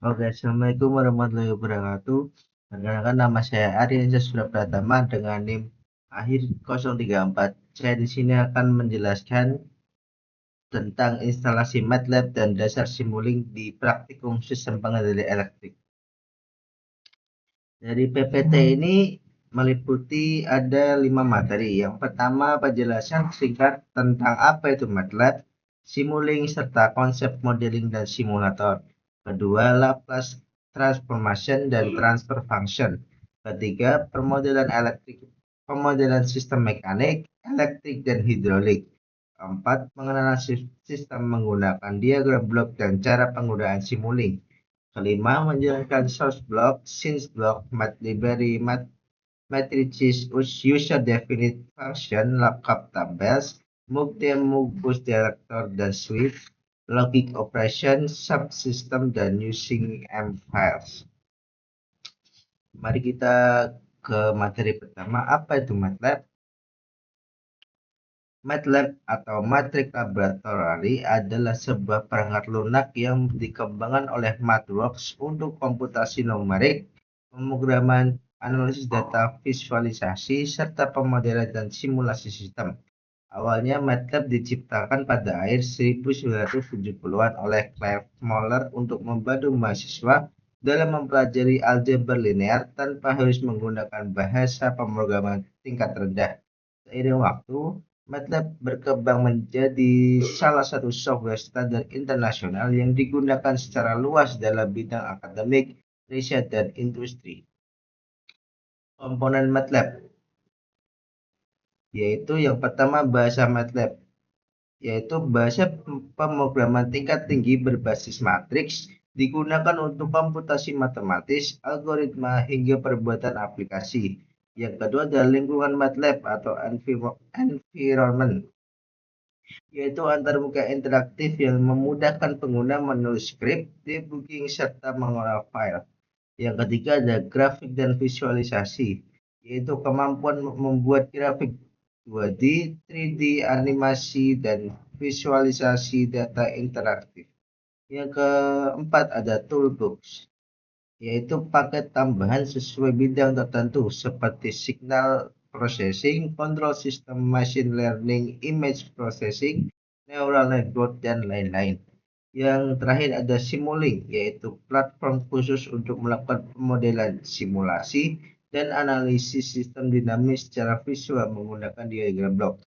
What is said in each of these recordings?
Oke, Assalamualaikum warahmatullahi wabarakatuh. Perkenalkan nama saya Aryansyah Surapratama dengan NIM akhir 034. Saya di sini akan menjelaskan tentang instalasi MATLAB dan dasar Simulink di praktikum sistem pengendali elektrik. Dari PPT ini meliputi ada 5 materi. Yang pertama, penjelasan singkat tentang apa itu MATLAB, Simulink, serta konsep modeling dan simulator. Kedua, Laplace transformation dan transfer function. Ketiga, pemodelan sistem mekanik, elektrik, dan hidrolik. Keempat, pengenalan sistem menggunakan diagram blok dan cara penggunaan Simulink. Kelima, menjalankan source block, scenes block, mat library, matrices, user-definite function, lookup tables, move-them, move-boost director, dan switch, logic operation, subsystem, dan using M files. Mari kita ke materi pertama. Apa itu MATLAB? MATLAB atau Matrix Laboratory adalah sebuah perangkat lunak yang dikembangkan oleh MathWorks untuk komputasi numerik, pemrograman, analisis data, visualisasi, serta pemodelan dan simulasi sistem. Awalnya MATLAB diciptakan pada akhir 1970-an oleh Clive Moller untuk membantu mahasiswa dalam mempelajari aljabar linear tanpa harus menggunakan bahasa pemrograman tingkat rendah. Seiring waktu, MATLAB berkembang menjadi salah satu software standar internasional yang digunakan secara luas dalam bidang akademik, riset, dan industri. Komponen MATLAB yaitu yang pertama bahasa MATLAB, yaitu bahasa pemrograman tingkat tinggi berbasis matriks, digunakan untuk komputasi matematis, algoritma, hingga perbuatan aplikasi. Yang kedua adalah lingkungan MATLAB atau environment, yaitu antarmuka interaktif yang memudahkan pengguna menulis skrip, debugging, serta mengolah file. Yang ketiga ada grafik dan visualisasi, yaitu kemampuan membuat grafik 2D, 3D, animasi, dan visualisasi data interaktif. Yang keempat ada toolbox, yaitu paket tambahan sesuai bidang tertentu seperti signal processing, control system, machine learning, image processing, neural network, dan lain-lain. Yang terakhir ada Simulink, yaitu platform khusus untuk melakukan pemodelan simulasi dan analisis sistem dinamis secara visual menggunakan diagram blok.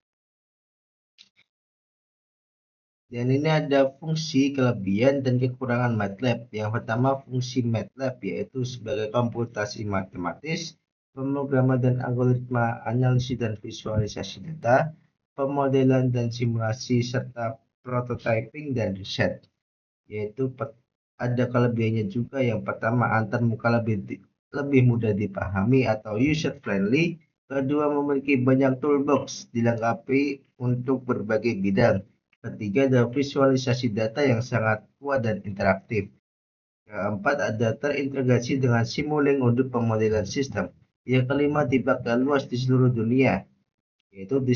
Dan ini ada fungsi, kelebihan, dan kekurangan MATLAB. Yang pertama, fungsi MATLAB yaitu sebagai komputasi matematis, pemrograman dan algoritma, analisis dan visualisasi data, pemodelan dan simulasi, serta prototyping dan riset. Yaitu ada kelebihannya juga. Yang pertama, antarmuka lebih mudah dipahami atau user friendly. Kedua, memiliki banyak toolbox dilengkapi untuk berbagai bidang. Ketiga, ada visualisasi data yang sangat kuat dan interaktif. Keempat, ada terintegrasi dengan Simulink untuk pemodelan sistem. Yang kelima, dipakai luas di seluruh dunia, yaitu di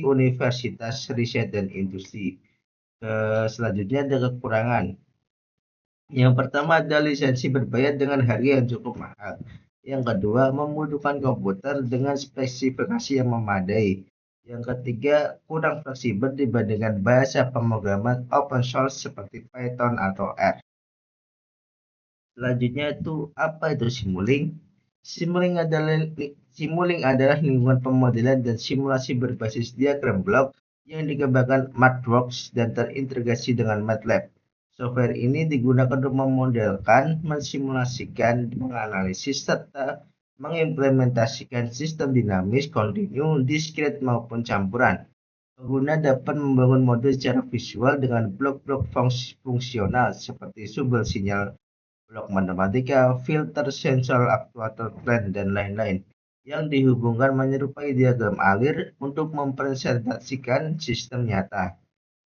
universitas, riset, dan industri. Selanjutnya ada kekurangan. Yang pertama ada lisensi berbayar dengan harga yang cukup mahal. Yang kedua, membutuhkan komputer dengan spesifikasi yang memadai. Yang ketiga, kurang fleksibel dibandingkan bahasa pemrograman open source seperti Python atau R. Selanjutnya itu apa itu Simulink? Simulink adalah lingkungan pemodelan dan simulasi berbasis diagram blok yang dikembangkan MathWorks dan terintegrasi dengan MATLAB. Software ini digunakan untuk memodelkan, mensimulasikan, menganalisis, serta mengimplementasikan sistem dinamis, kontinu, diskret, maupun campuran. Pengguna dapat membangun model secara visual dengan blok-blok fungsional seperti sumber sinyal, blok matematika, filter, sensor, aktuator, plan, dan lain-lain yang dihubungkan menyerupai diagram alir untuk mempresentasikan sistem nyata.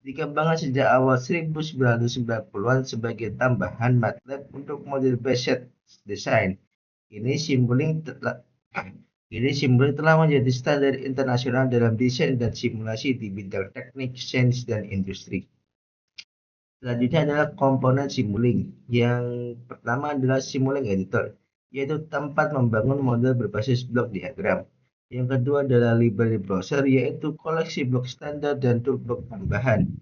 Dikembangkan sejak awal 1990-an sebagai tambahan MATLAB untuk model based design. Ini telah menjadi standar internasional dalam desain dan simulasi di bidang teknik, sains, dan industri. Selanjutnya adalah komponen Simulink. Yang pertama adalah Simulink Editor, yaitu tempat membangun model berbasis blok diagram. Yang kedua adalah Library Browser, yaitu koleksi blok standar dan tool blok tambahan.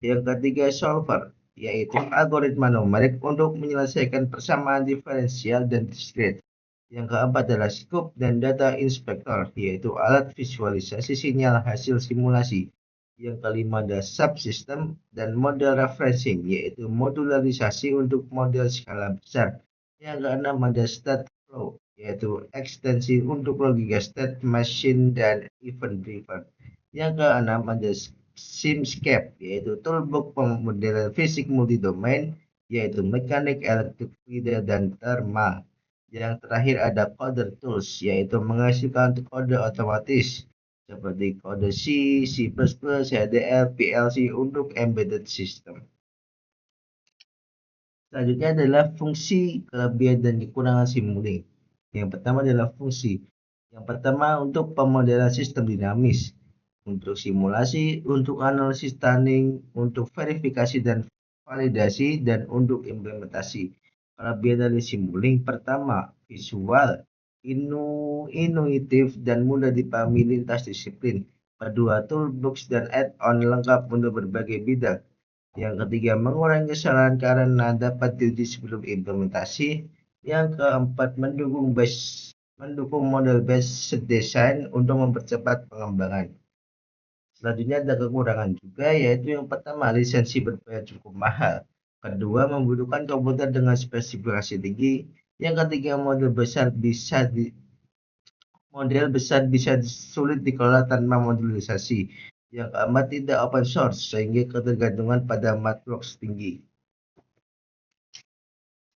Yang ketiga solver, yaitu algoritma numerik untuk menyelesaikan persamaan diferensial dan diskrit. Yang keempat adalah scope dan data inspector, yaitu alat visualisasi sinyal hasil simulasi. Yang kelima adalah subsystem dan model referencing, yaitu modularisasi untuk model skala besar. Yang keenam ada state flow, yaitu ekstensi untuk logika state, machine, dan event driven. Yang keenam ada Simscape, yaitu toolbox pemodelan fisik multidomain, yaitu mekanik, elektrik, fluida, dan thermal. Yang terakhir ada coder tools, yaitu menghasilkan kode otomatis seperti kode C, C++, HDL, PLC untuk embedded system. Selanjutnya adalah fungsi, kelebihan, dan kekurangan Simulink. Yang pertama adalah fungsi. Yang pertama untuk pemodelan sistem dinamis, untuk simulasi, untuk analisis stunning, untuk verifikasi dan validasi, dan untuk implementasi. Kelebihan dari Simulink pertama, visual, intuitif, dan mudah dipahami lintas disiplin. Kedua, toolbox dan add-on lengkap untuk berbagai bidang. Yang ketiga, mengurangi kesalahan karena dapat diuji sebelum implementasi. Yang keempat, mendukung model based design untuk mempercepat pengembangan. Selanjutnya ada kekurangan juga, yaitu yang pertama, lisensi berbayar cukup mahal. Kedua, membutuhkan komputer dengan spesifikasi tinggi. Yang ketiga, model besar bisa sulit dikelola tanpa modulisasi. Yang keempat, tidak open source sehingga ketergantungan pada matchbox tinggi.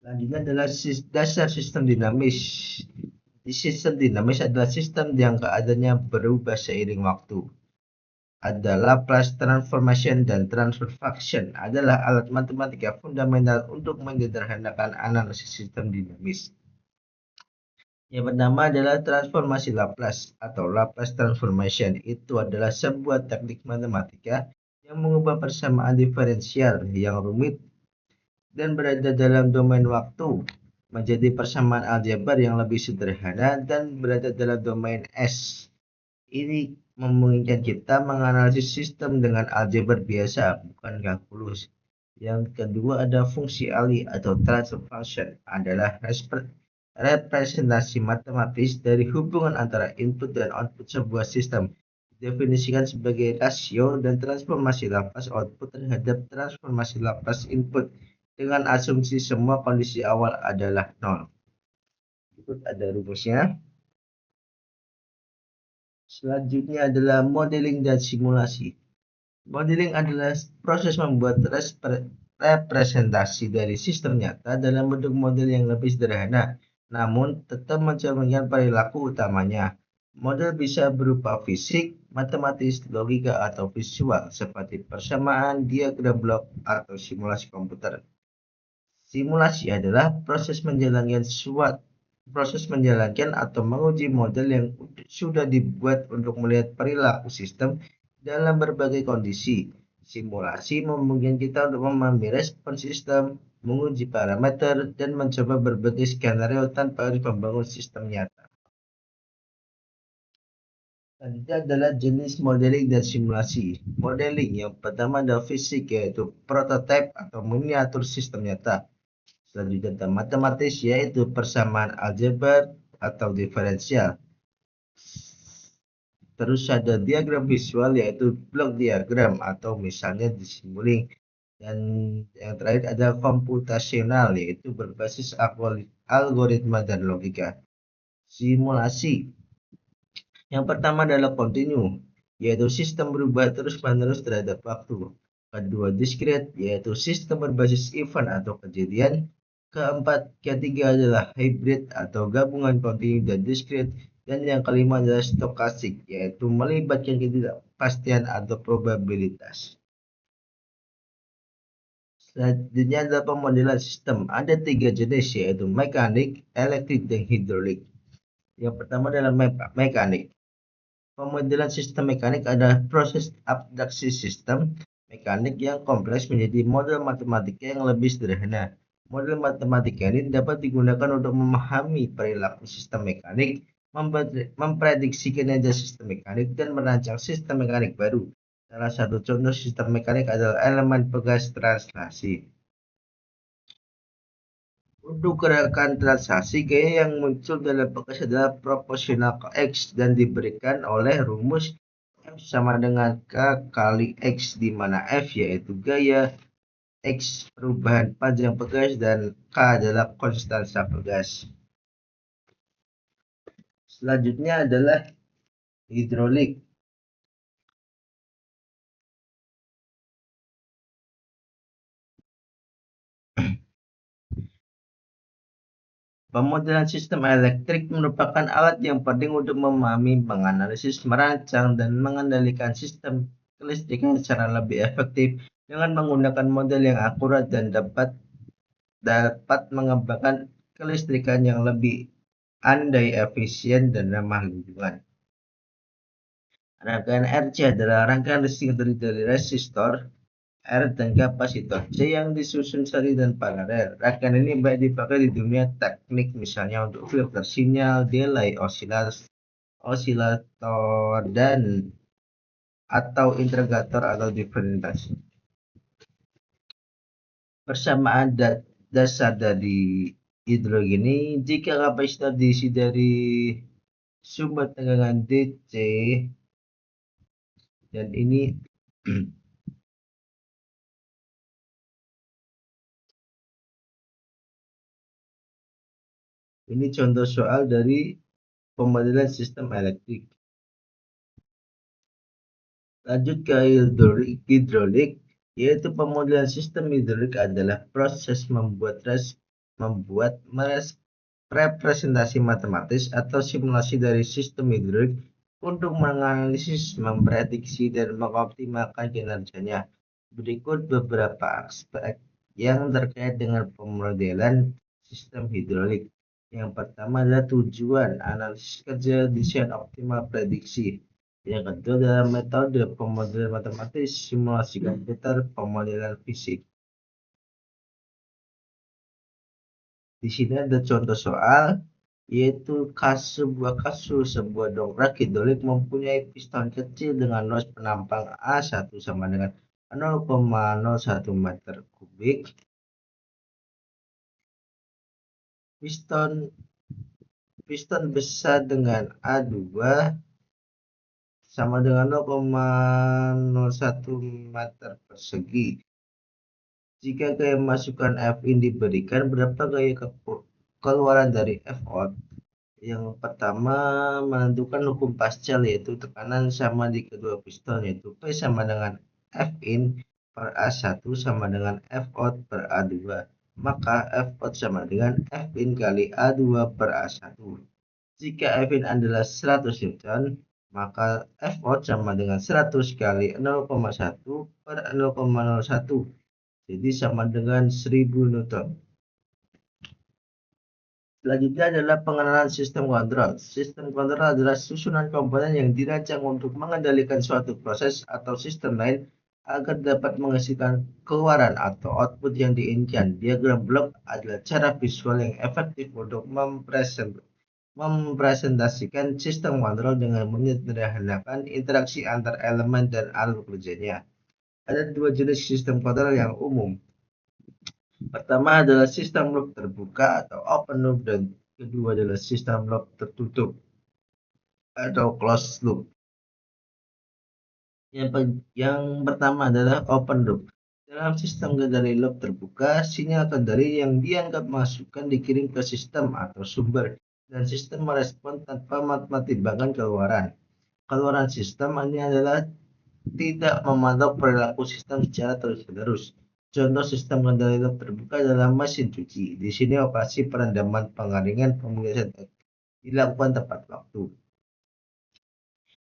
Selanjutnya adalah dasar sistem dinamis. Sistem dinamis adalah sistem yang keadaannya berubah seiring waktu. Ada Laplace transformation dan transfer function adalah alat matematika fundamental untuk menyederhanakan analisis sistem dinamis. Yang pertama adalah transformasi Laplace atau Laplace transformation. Itu adalah sebuah teknik matematika yang mengubah persamaan diferensial yang rumit dan berada dalam domain waktu menjadi persamaan aljabar yang lebih sederhana dan berada dalam domain S. Ini memungkinkan kita menganalisis sistem dengan aljabar biasa, bukan kalkulus. Yang kedua ada fungsi alih atau transfer function, adalah representasi matematis dari hubungan antara input dan output sebuah sistem. Didefinisikan sebagai rasio dan transformasi Laplace output terhadap transformasi Laplace input dengan asumsi semua kondisi awal adalah nol. Berikut ada rumusnya. Selanjutnya adalah modeling dan simulasi. Modeling adalah proses membuat representasi dari sistem nyata dalam bentuk model yang lebih sederhana, namun tetap mencerminkan perilaku utamanya. Model bisa berupa fisik, matematis, logika, atau visual, seperti persamaan, diagram blok, atau simulasi komputer. Simulasi adalah proses menjalankan atau menguji model yang sudah dibuat untuk melihat perilaku sistem dalam berbagai kondisi. Simulasi memungkinkan kita untuk memahami respon sistem, menguji parameter, dan mencoba berbagai skenario tanpa harus membangun sistem nyata. Selanjutnya adalah jenis modeling dan simulasi. Modeling yang pertama adalah fisik, yaitu prototipe atau miniatur sistem nyata. Selanjutnya ada matematis, yaitu persamaan aljabar atau diferensial. Terus ada diagram visual, yaitu blok diagram atau misalnya di Simulink. Dan yang terakhir ada komputasional, yaitu berbasis algoritma dan logika. Simulasi. Yang pertama adalah kontinu, yaitu sistem berubah terus-menerus terhadap waktu. Kedua, discrete, yaitu sistem berbasis event atau kejadian. Ketiga adalah hybrid atau gabungan kontinu dan discrete. Dan yang kelima adalah stokastik, yaitu melibatkan ketidakpastian atau probabilitas. Selanjutnya adalah pemodelan sistem. Ada 3 jenis, yaitu mekanik, elektrik, dan hidrolik. Yang pertama adalah mekanik. Pemodelan sistem mekanik adalah proses abstraksi sistem mekanik yang kompleks menjadi model matematika yang lebih sederhana. Model matematika ini dapat digunakan untuk memahami perilaku sistem mekanik, memprediksi kinerja sistem mekanik, dan merancang sistem mekanik baru. Salah satu contoh sistem mekanik adalah elemen pegas translasi. Untuk gerakan transaksi, gaya yang muncul dalam pegas adalah proporsional ke X dan diberikan oleh rumus F sama dengan K kali X, di mana F yaitu gaya, X perubahan panjang pegas, dan K adalah konstansa pegas. Selanjutnya adalah hidrolik. Pemodelan sistem elektrik merupakan alat yang penting untuk memahami, menganalisis, merancang, dan mengendalikan sistem kelistrikan secara lebih efektif dengan menggunakan model yang akurat dan dapat mengembangkan kelistrikan yang lebih andai, efisien, dan ramah lingkungan. Rangkaian RC adalah rangkaian listrik yang terdiri dari resistor, R, dan kapasitor C yang disusun seri dan paralel. Rangkaian ini baik dipakai di dunia teknik, misalnya untuk filter sinyal, delay, osilator, dan atau integrator atau diferensiasi. Persamaan dasar dari hidrogen ini, jika kapasitor diisi dari sumber tegangan DC, dan ini ini contoh soal dari pemodelan sistem elektrik. Lanjut ke hidrolik, yaitu pemodelan sistem hidrolik adalah proses membuat representasi matematis atau simulasi dari sistem hidrolik untuk menganalisis, memprediksi, dan mengoptimalkan kinerjanya. Berikut beberapa aspek yang terkait dengan pemodelan sistem hidrolik. Yang pertama adalah tujuan, analisis kerja, desain optimal, prediksi. Yang kedua adalah metode, pemodelan matematis, simulasi komputer, pemodelan fisik. Di sini ada contoh soal, yaitu sebuah dongkrak hidrolik mempunyai piston kecil dengan luas penampang A1 sama dengan 0,01 meter kubik. Piston besar dengan A2 sama dengan 0,01 meter persegi. Jika gaya masukan Fin diberikan, berapa gaya keluaran dari Fout? Yang pertama, menentukan hukum Pascal, yaitu tekanan sama di kedua piston, yaitu P sama dengan Fin per A1 sama dengan Fout per A2. Maka Fout sama dengan Fin kali A2 per A1. Jika Fin adalah 100 Newton, maka Fout sama dengan 100 kali 0,1 per 0,01. Jadi sama dengan 1000 Newton. Selanjutnya adalah pengenalan sistem kontrol. Sistem kontrol adalah susunan komponen yang dirancang untuk mengendalikan suatu proses atau sistem lain agar dapat menghasilkan keluaran atau output yang diinginkan. Diagram blok adalah cara visual yang efektif untuk mempresentasikan sistem kontrol dengan menyederhanakan interaksi antar elemen dan alur kerjanya. Ada dua jenis sistem kontrol yang umum. Pertama adalah sistem loop terbuka atau open loop, dan kedua adalah sistem loop tertutup atau closed loop. Yang pertama adalah open loop. Dalam sistem kendali loop terbuka, sinyal kendali yang dianggap masukan dikirim ke sistem atau sumber, dan sistem merespon tanpa mempertimbangkan keluaran. Keluaran sistem ini adalah tidak memantau perilaku sistem secara terus-menerus. Contoh sistem kendali loop terbuka adalah mesin cuci. Di sini operasi perendaman, pengeringan, pemanasan dilakukan tepat waktu.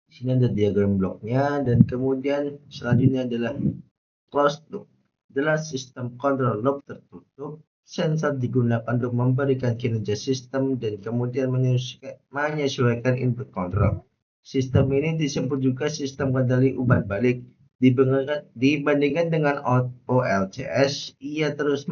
Di sini ada diagram bloknya, dan kemudian selanjutnya adalah closed loop. Adalah sistem kontrol loop tertutup. Sensor digunakan untuk memberikan kinerja sistem dan kemudian menyesuaikan input kontrol. Sistem ini disebut juga sistem kendali umpan balik. Dibandingkan dengan OLCS, ia terus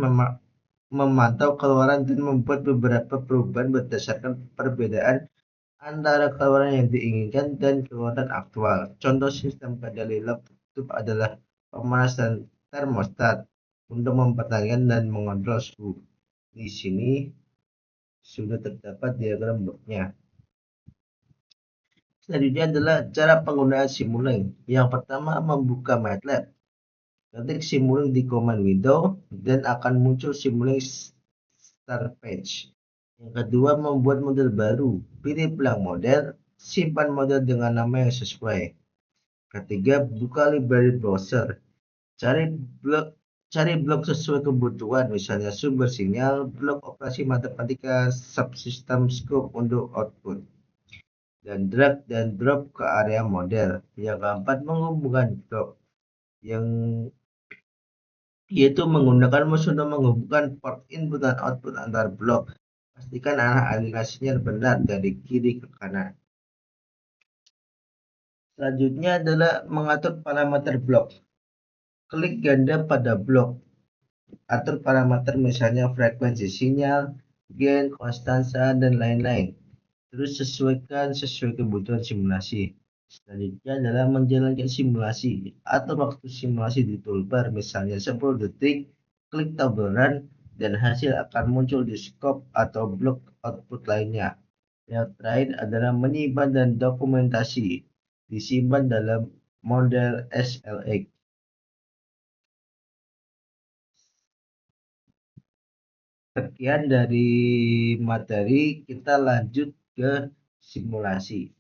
memantau keluaran dan membuat beberapa perubahan berdasarkan perbedaan antara keluaran yang diinginkan dan keluaran aktual. Contoh sistem kendali laptop adalah pemanasan termostat untuk mempertahankan dan mengontrol suhu. Di sini sudah terdapat diagram bloknya. Selanjutnya adalah cara penggunaan Simulink. Yang pertama, membuka MATLAB. Ketik Simulink di command window dan akan muncul Simulink start page. Yang kedua, membuat model baru. Pilih blank model, simpan model dengan nama yang sesuai. Ketiga, buka library browser. Cari blok sesuai kebutuhan, misalnya sumber sinyal, blok operasi matematika, subsystem scope untuk output, dan drag dan drop ke area model. Yang keempat, menghubungkan blok, yaitu menggunakan mouse untuk menghubungkan port input dan output antar blok. Pastikan arah aliran sinyal benar dari kiri ke kanan. Selanjutnya adalah mengatur parameter blok. Klik ganda pada blok. Atur parameter misalnya frekuensi sinyal, gain, konstansa, dan lain-lain. Terus sesuaikan sesuai kebutuhan simulasi. Selanjutnya adalah menjalankan simulasi. Atur waktu simulasi di toolbar, misalnya 10 detik, klik tombol run, dan hasil akan muncul di scope atau blok output lainnya. Yang terakhir adalah menyimpan dan dokumentasi. Disimpan dalam model SLX. Sekian dari materi, kita lanjut ke simulasi.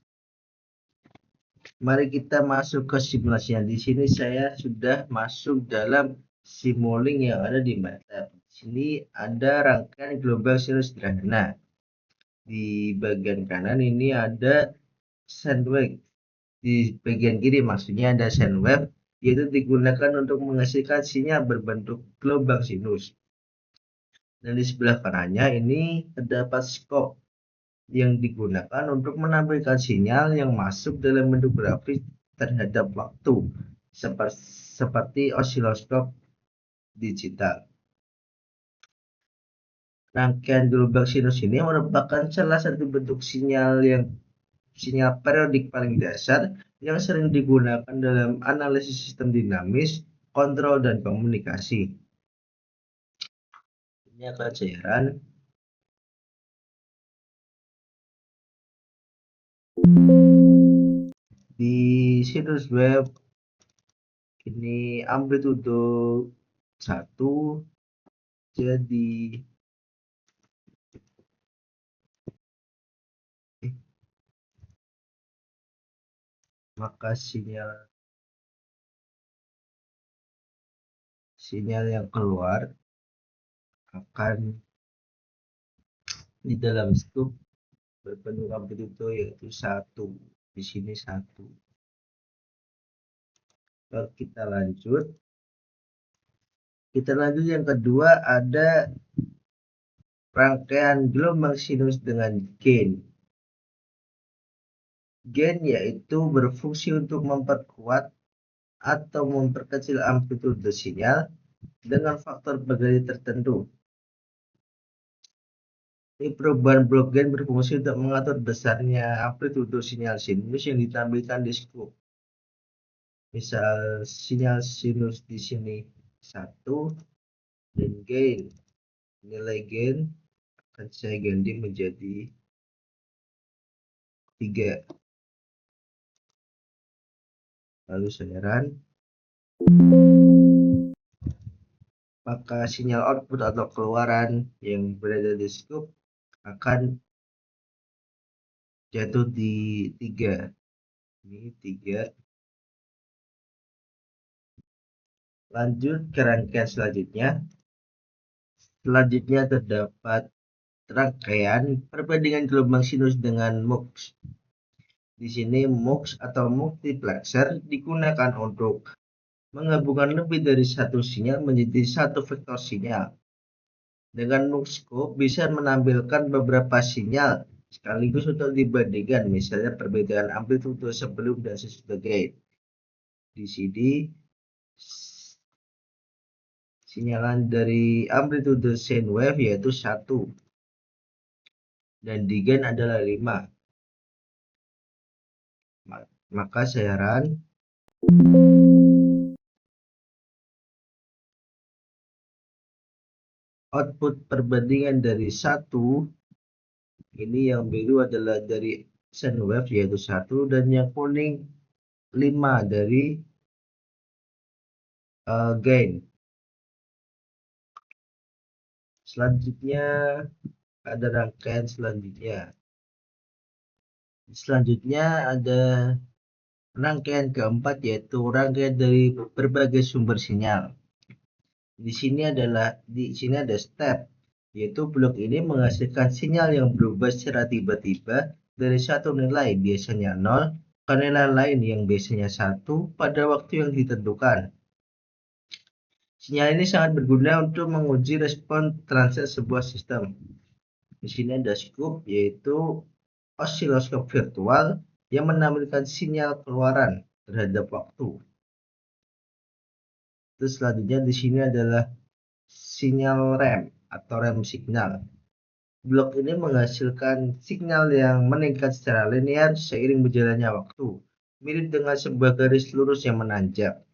Mari kita masuk ke simulasinya. Di sini saya sudah masuk dalam Simulink yang ada di MATLAB. Di sini ada rangkaian global sinus sederhana. Di bagian kanan ini ada sine wave. Di bagian kiri maksudnya ada sine wave, yaitu digunakan untuk menghasilkan sinyal berbentuk gelombang sinus. Dan di sebelah kanannya ini terdapat scope yang digunakan untuk menampilkan sinyal yang masuk dalam bentuk grafis terhadap waktu, seperti osiloskop digital. Rangkaian gelombang sinus ini merupakan salah satu bentuk sinyal periodik paling dasar yang sering digunakan dalam analisis sistem dinamis, kontrol, dan komunikasi. Ini akan saya run. Di sinus wave ini amplitudo 1, jadi maka sinyal yang keluar akan di dalam scope berbentuk amplitudo yaitu 1. Di sini 1. Lalu kita lanjut yang kedua, ada rangkaian gelombang sinus dengan gain. Gain yaitu berfungsi untuk memperkuat atau memperkecil amplitudo sinyal dengan faktor pengganti tertentu. Ini perubahan blok gain berfungsi untuk mengatur besarnya amplitudo sinyal sinus yang ditampilkan di scope. Misal sinyal sinus di sini 1, dan gain, nilai gain akan saya ganti menjadi 3. Lalu saya run. Maka sinyal output atau keluaran yang berada di scope akan jatuh di 3. Ini 3. Lanjut ke rangkaian selanjutnya. Selanjutnya terdapat rangkaian perbandingan gelombang sinus dengan MUX. Di sini MUX atau multiplexer digunakan untuk menggabungkan lebih dari satu sinyal menjadi satu vektor sinyal. Dengan MUX scope bisa menampilkan beberapa sinyal sekaligus untuk dibandingkan, misalnya perbedaan amplitudo sebelum dan sesudah gain. Di sini Sinyalan dari amplitude sine wave yaitu 1 dan di gain adalah 5. Maka saran output perbandingan dari 1 ini, yang biru adalah dari sine wave yaitu 1 dan yang kuning 5 dari gain. Selanjutnya ada rangkaian selanjutnya ada rangkaian keempat, yaitu rangkaian dari berbagai sumber sinyal. Di sini ada step, yaitu blok ini menghasilkan sinyal yang berubah secara tiba-tiba dari satu nilai biasanya 0 ke nilai lain yang biasanya 1 pada waktu yang ditentukan. Sinyal ini sangat berguna untuk menguji respon transfer sebuah sistem. Di sini ada scope, yaitu osiloskop virtual yang menampilkan sinyal keluaran terhadap waktu. Terus selanjutnya di sini adalah sinyal rem atau rem signal. Blok ini menghasilkan sinyal yang meningkat secara linear seiring berjalannya waktu, mirip dengan sebuah garis lurus yang menanjak.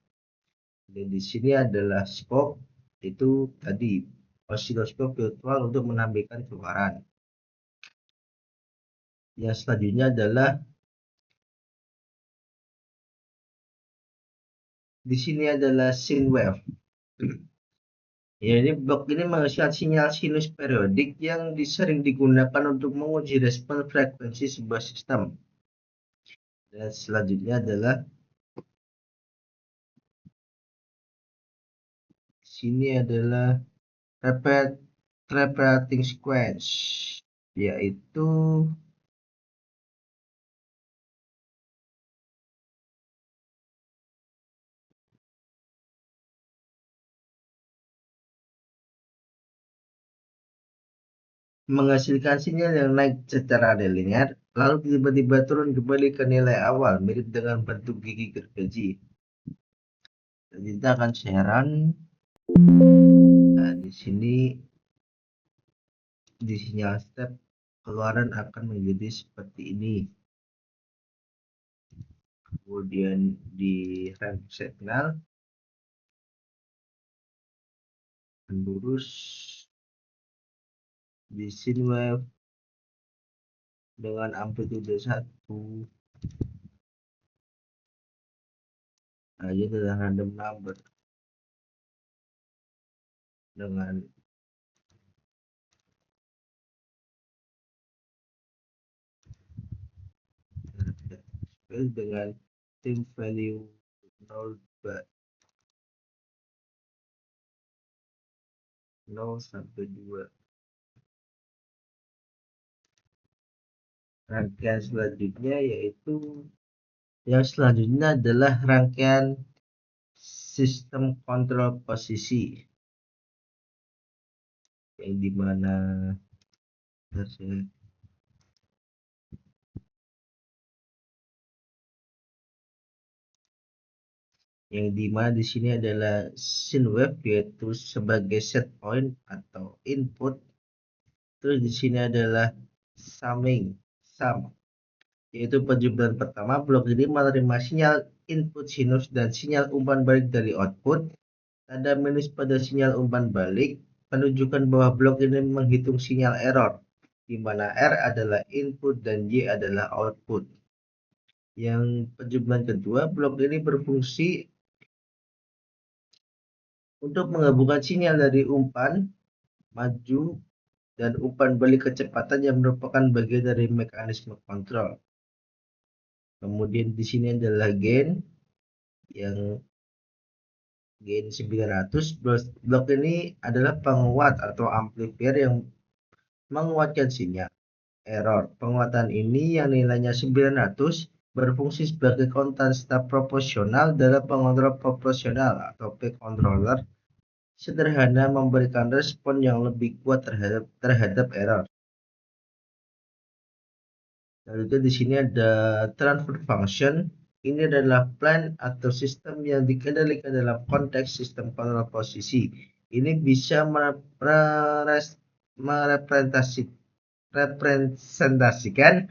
Dan di sini adalah scope, itu tadi osiloskop virtual untuk menampilkan keluaran. Yang selanjutnya adalah di sini adalah sine wave. Ya, ini blok ini menghasilkan sinyal sinus periodik yang sering digunakan untuk menguji respon frekuensi sebuah sistem. Dan selanjutnya adalah sini adalah repeating sequence, yaitu menghasilkan sinyal yang naik secara linear lalu tiba-tiba turun kembali ke nilai awal, mirip dengan bentuk gigi gergaji. Dan kita akan saran. Nah, di sini di sinyal step keluaran akan menjadi seperti ini. Kemudian di rem signal lurus, di sine wave dengan amplitude 1. Nah, ini adalah random number dengan time value 0 sampai 2. Rangkaian selanjutnya adalah rangkaian sistem kontrol posisi, yang dimana di sini adalah sine wave, yaitu sebagai set point atau input. Terus di sini adalah summing, yaitu penjumlahan pertama. Blok ini menerima sinyal input sinus dan sinyal umpan balik dari output. Tanda minus pada sinyal umpan balik menunjukkan bahwa blok ini menghitung sinyal error, di mana R adalah input dan Y adalah output. Yang penjumlahan kedua, blok ini berfungsi untuk menggabungkan sinyal dari umpan maju dan umpan balik kecepatan yang merupakan bagian dari mekanisme kontrol. Kemudian di sini adalah gain, yang gain 900. Blok ini adalah penguat atau amplifier yang menguatkan sinyal error. Penguatan ini yang nilainya 900 berfungsi sebagai konstanta proporsional dalam pengontrol proporsional atau P controller sederhana, memberikan respon yang lebih kuat terhadap error. Lalu di sini ada transfer function, Ini adalah plan atau sistem yang dikendalikan dalam konteks sistem kontrol posisi. Ini bisa merepresentasikan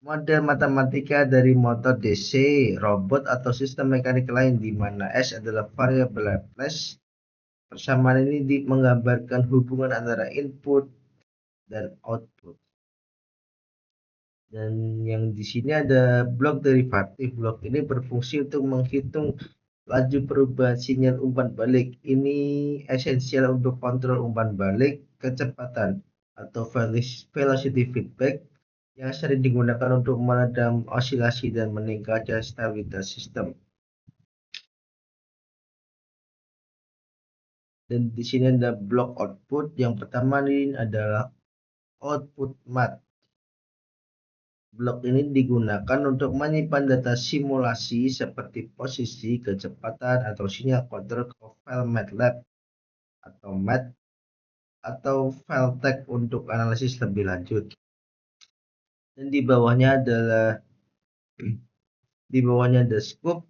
model matematika dari motor DC, robot, atau sistem mekanik lain di mana S adalah variabel Laplace. Persamaan ini menggambarkan hubungan antara input dan output. Dan yang di sini ada blok derivatif. Blok ini berfungsi untuk menghitung laju perubahan sinyal umpan balik. Ini esensial untuk kontrol umpan balik, kecepatan atau velocity feedback yang sering digunakan untuk meredam osilasi dan meningkatkan stabilitas sistem. Dan di sini ada blok output. Yang pertama ini adalah output mat. Blok ini digunakan untuk menyimpan data simulasi seperti posisi, kecepatan, atau sinyal kontrol ke file MATLAB atau MAT atau file tag untuk analisis lebih lanjut. Dan di bawahnya ada scope,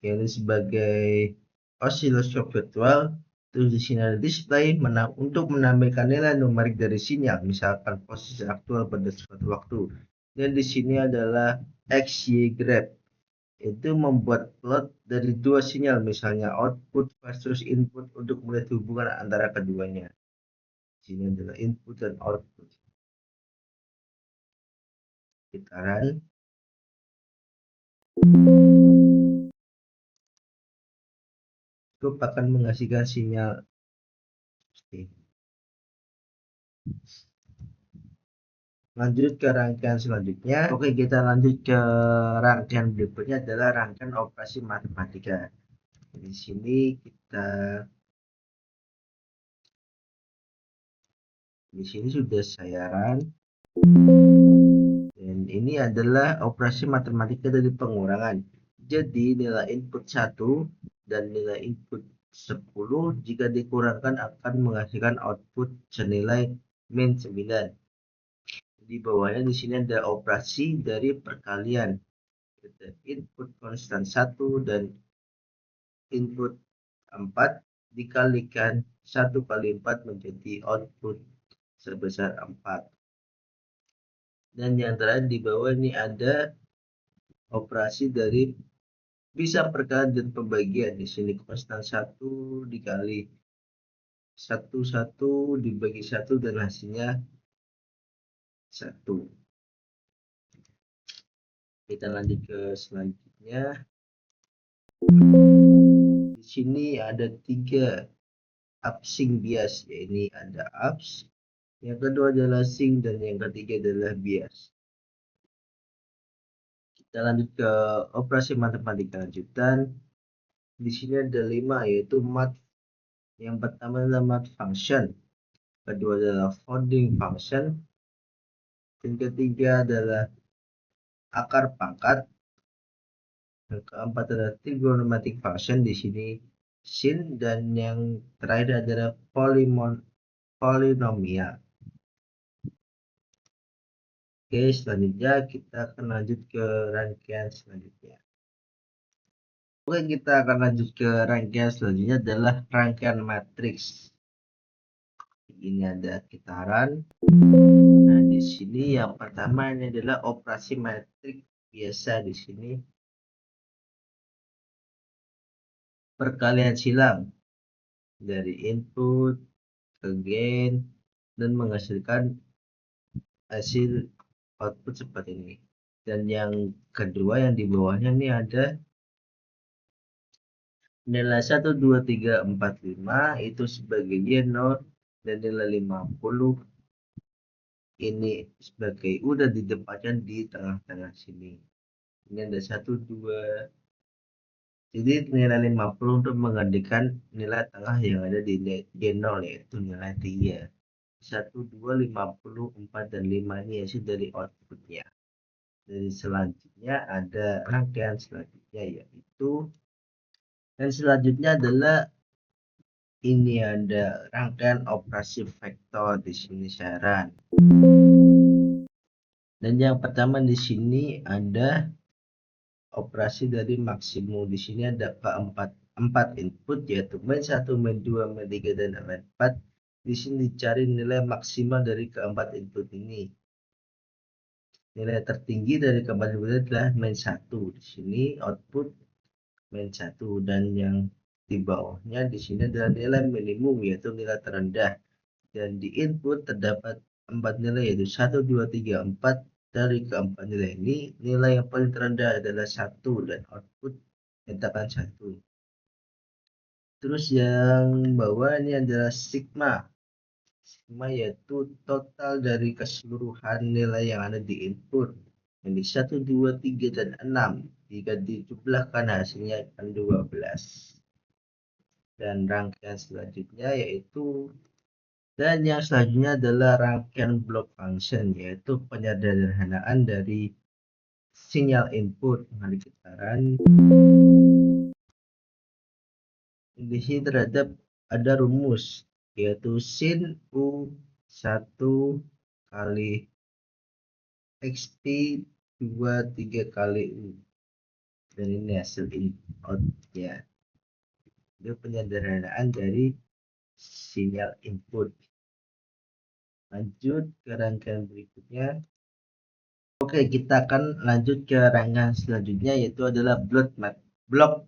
yaitu sebagai oscilloscope virtual. Terus di sini ada display untuk menampilkan nilai numerik dari sinyal, misalkan posisi aktual pada suatu waktu. Dan di sini adalah XY graph, itu membuat plot dari dua sinyal, misalnya output versus input, untuk melihat hubungan antara keduanya. Di sini adalah input dan output. Gitaran. Cukup akan menghasilkan sinyal. Lanjut ke rangkaian selanjutnya. Oke, kita lanjut ke rangkaian berikutnya adalah rangkaian operasi matematika. Di sini sudah saya run. Dan ini adalah operasi matematika dari pengurangan. Jadi nilai input 1 dan nilai input 10 jika dikurangkan akan menghasilkan output senilai min 9. Di bawahnya di sini ada operasi dari perkalian. Input konstan 1 dan input 4 dikalikan 1 kali 4 menjadi output sebesar 4. Dan yang terakhir di bawah ini ada operasi dari bisa perkalian dan pembagian. Di sini konstan 1 dikali 1 dibagi 1 dan hasilnya 1. Kita lanjut ke selanjutnya. Di sini ada 3 upsync bias, yaitu ada ups, yang kedua adalah sync, dan yang ketiga adalah bias. Kita lanjut ke operasi matematika lanjutan. Di sini ada 5, yaitu mat. Yang pertama adalah mat function, kedua adalah founding function, yang ketiga adalah akar pangkat, yang keempat adalah trigonometric function, di sini sin, dan yang terakhir adalah polinomial. Oke, selanjutnya kita akan lanjut ke rangkaian selanjutnya. Oke, kita akan lanjut ke rangkaian selanjutnya adalah rangkaian matriks. Ini ada gitaran. Nah, di sini yang pertama ini adalah operasi matriks biasa. Di sini perkalian silang dari input ke gain dan menghasilkan hasil output seperti ini. Dan yang kedua yang di bawahnya ini ada nilai 1, 2, 3, 4, 5 itu sebagai Y0, dan nilai 50 ini sebagai U dan ditempatkan di tengah-tengah sini. Ini ada 1, 2. Jadi nilai 50 untuk menggantikan nilai tengah yang ada di Y0, yaitu nilai 3. 1, 2, 50, 4, dan 5 ini hasil dari outputnya. Dari selanjutnya ada rangkaian selanjutnya, yaitu dan selanjutnya adalah ini ada rangkaian operasi vektor. Di sini saya run. Dan yang pertama di sini ada operasi dari maksimum. Di sini ada empat input, yaitu main 1, main 2, main 3, dan main 4. Di sini dicari nilai maksimal dari keempat input ini. Nilai tertinggi dari keempat input adalah main 1. Di sini output main 1, dan yang di bawahnya di sini adalah nilai minimum, yaitu nilai terendah. Dan di input terdapat 4 nilai, yaitu 1, 2, 3, 4. Dari keempat nilai ini, nilai yang paling terendah adalah 1, dan output nyatakan 1. Terus yang bawah ini adalah sigma. Sigma yaitu total dari keseluruhan nilai yang ada di input. Yang di 1, 2, 3, dan 6. Jika dijumlahkan hasilnya akan 12. Dan rangkaian selanjutnya yaitu yang selanjutnya adalah rangkaian block function, yaitu penyederhanaan dari sinyal input. Mari kita run. Di sini terhadap ada rumus, yaitu sin U1 kali XP 2, 3 kali U. Dan ini hasil inputnya. Itu penyederhanaan dari sinyal input. Lanjut ke rangkaian berikutnya. Oke, kita akan lanjut ke rangkaian selanjutnya, yaitu adalah block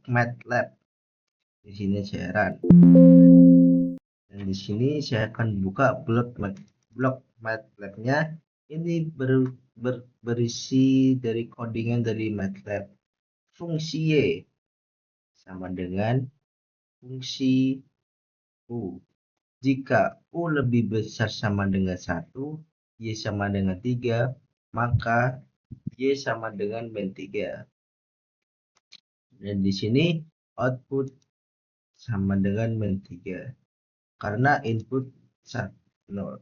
MATLAB. Di sini saya run. Dan di sini saya akan buka block MATLAB-nya. Ini berisi dari codingan dari MATLAB. Fungsi Y sama dengan fungsi U. Jika U lebih besar sama dengan 1, Y sama dengan 3, maka Y sama dengan min 3. Dan di sini output sama dengan min 3. Karena input 0.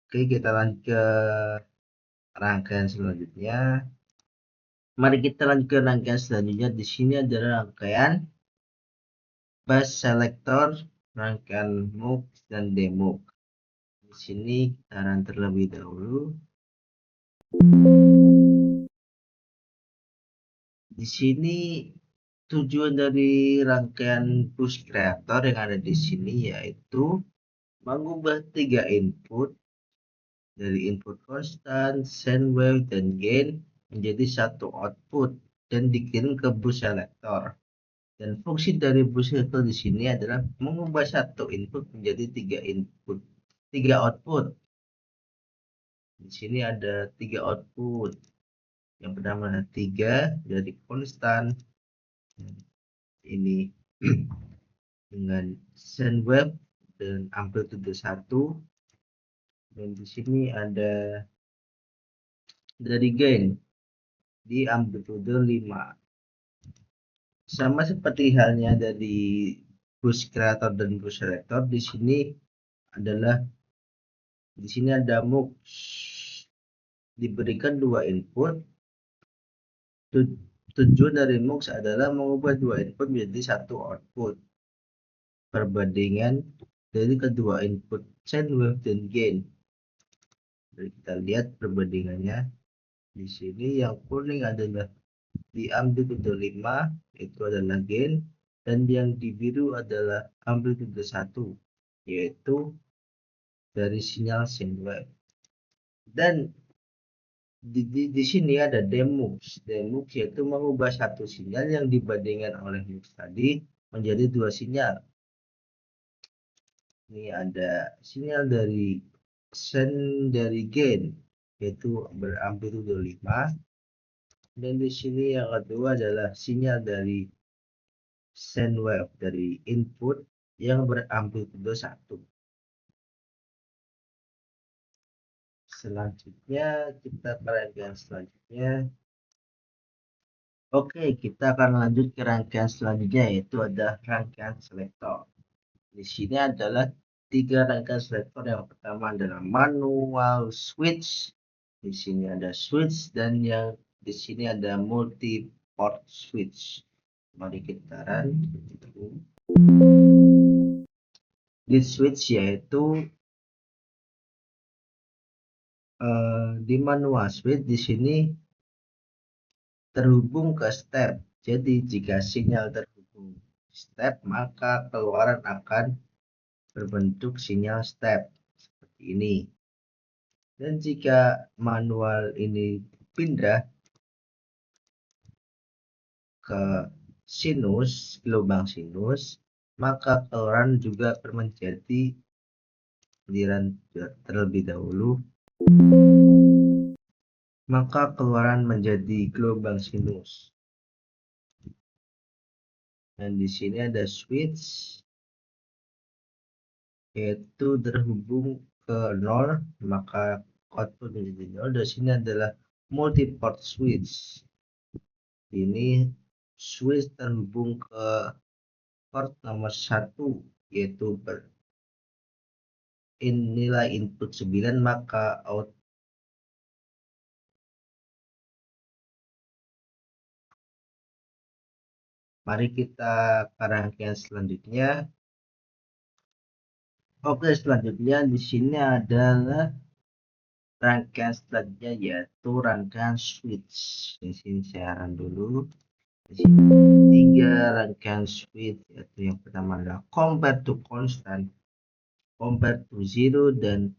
Oke, kita lanjut ke rangkaian selanjutnya. Mari kita lanjut ke rangkaian selanjutnya. Di sini adalah rangkaian bus selector, rangkaian MUX dan demux. Di sini kita run terlebih dahulu. Di sini tujuan dari rangkaian bus creator yang ada di sini yaitu mengubah 3 input dari input constant, sine wave, dan gain menjadi satu output dan dikirim ke bus selector. Dan fungsi dari bus selector di sini adalah mengubah satu input menjadi 3 output. Di sini ada 3 output. Yang pertama 3 dari konstan. Ini dengan sine wave dan amplitude 1. Dan di sini ada dari gain di amplitude 5. Sama seperti halnya dari bus creator dan bus selector, di sini ada MUX. Diberikan 2 input. Tujuan dari MUX adalah mengubah 2 input menjadi satu output. Perbandingan dari kedua input sine wave dan gain. Jadi kita lihat perbandingannya. Di sini yang kuning adalah di amplitude 5, itu adalah gain, dan yang di biru adalah amplitude 1, yaitu dari sinyal sine wave. Dan di sini ada demux. Demux yaitu mengubah satu sinyal yang dibandingkan oleh mux tadi menjadi 2 sinyal. Ini ada sinyal dari gain, yaitu beramplitude 5. Dan di sini yang kedua adalah sinyal dari sine wave dari input yang beramplitude 1. Selanjutnya kita ke rangkaian selanjutnya. Oke, kita akan lanjut ke rangkaian selanjutnya, yaitu ada rangkaian selektor. Di sini adalah 3 rangkaian selektor. Yang pertama adalah manual switch. Di sini ada switch, dan yang di sini ada multi port switch. Mari kita run. Di switch yaitu di manual switch di sini terhubung ke step. Jadi jika sinyal terhubung step, maka keluaran akan berbentuk sinyal step seperti ini. Dan jika manual ini pindah ke sinus, gelombang sinus, maka keluaran juga akan menjadi aliran terlebih dahulu, maka keluaran menjadi gelombang sinus. Dan di sini ada switch, yaitu terhubung ke 0, maka output menjadi 0. Di sini adalah multi-port switch. Ini switch terhubung ke port nomor 1, yaitu nilai input 9, maka out. Mari kita ke rangkaian selanjutnya. Oke, selanjutnya di sini adalah rangkaian selanjutnya, yaitu rangkaian switch. Di sini saya run dulu. Di sini 3 rangkaian switch, yaitu yang pertama adalah compare to constant, compare to zero, dan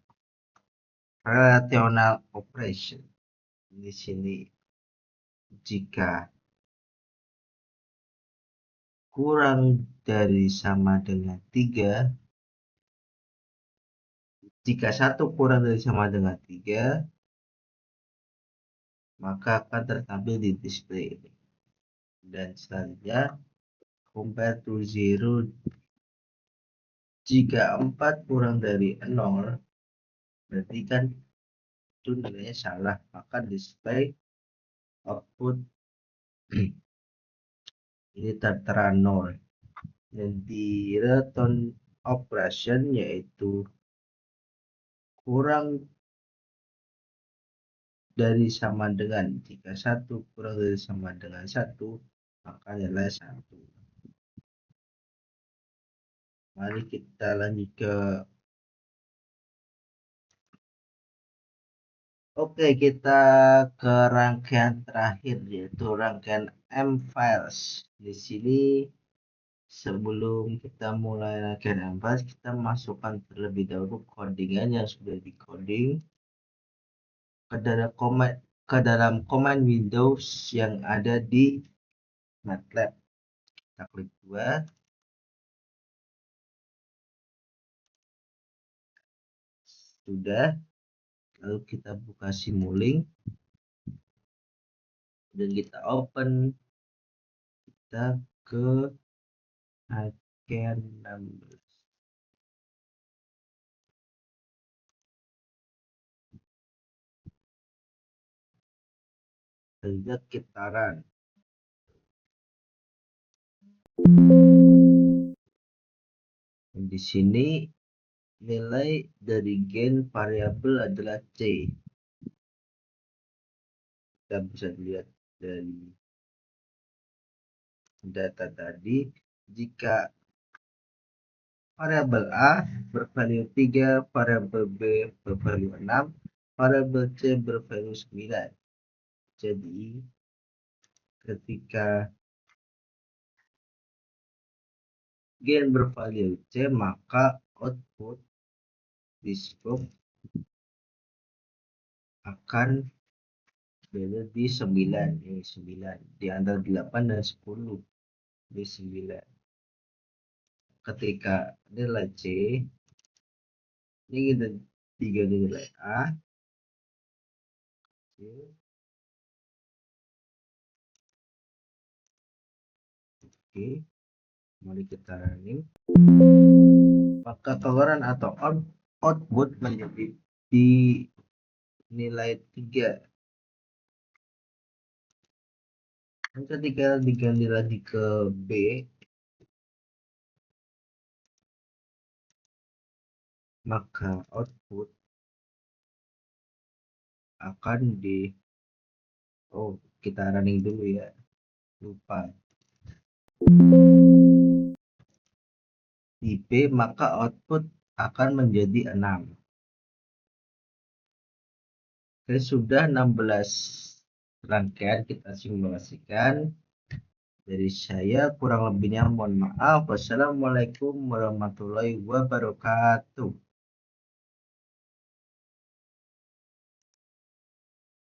relational operation. Di sini jika kurang dari sama dengan 3, jika 1 kurang dari sama dengan 3, maka akan tertampil di display ini. Dan selanjutnya compare to zero, jika 4 kurang dari 0, berarti kan itu nilainya salah, maka display output ini tertera 0. Dan di return operation, yaitu kurang dari sama dengan, jika 1 kurang dari sama dengan 1, maka nilai 1. Mari kita lanjut ke kita ke rangkaian terakhir, yaitu rangkaian M-Files. Di sini sebelum kita mulai rangkaian M-Files, kita masukkan terlebih dahulu codingan yang sudah di-coding ke dalam command Windows yang ada di MATLAB. Kita klik 2. Sudah. Lalu kita buka Simulink dan kita open. Kita ke rangkaian 16. Sejak kita run. Di sini nilai dari gain variabel adalah C. Kita bisa lihat dari data tadi, jika variabel A bervalue 3, variabel B bervalue 6, variabel C bervalue 9. Jadi ketika gain bervalue C, maka output di scope akan berada di 9, ini 9 di antara 8 dan 10 di 9. Ketika nilai C ini kita 3 nilai A, C, oke, mari kita running, maka keluaran atau output menjadi di nilai 3. Ketika diganti lagi ke B, maka output akan kita running dulu ya, lupa. Di B, maka output akan menjadi 6. Oke, sudah 16 rangkaian kita simulasikan. Dari saya kurang lebihnya mohon maaf. Wassalamualaikum warahmatullahi wabarakatuh.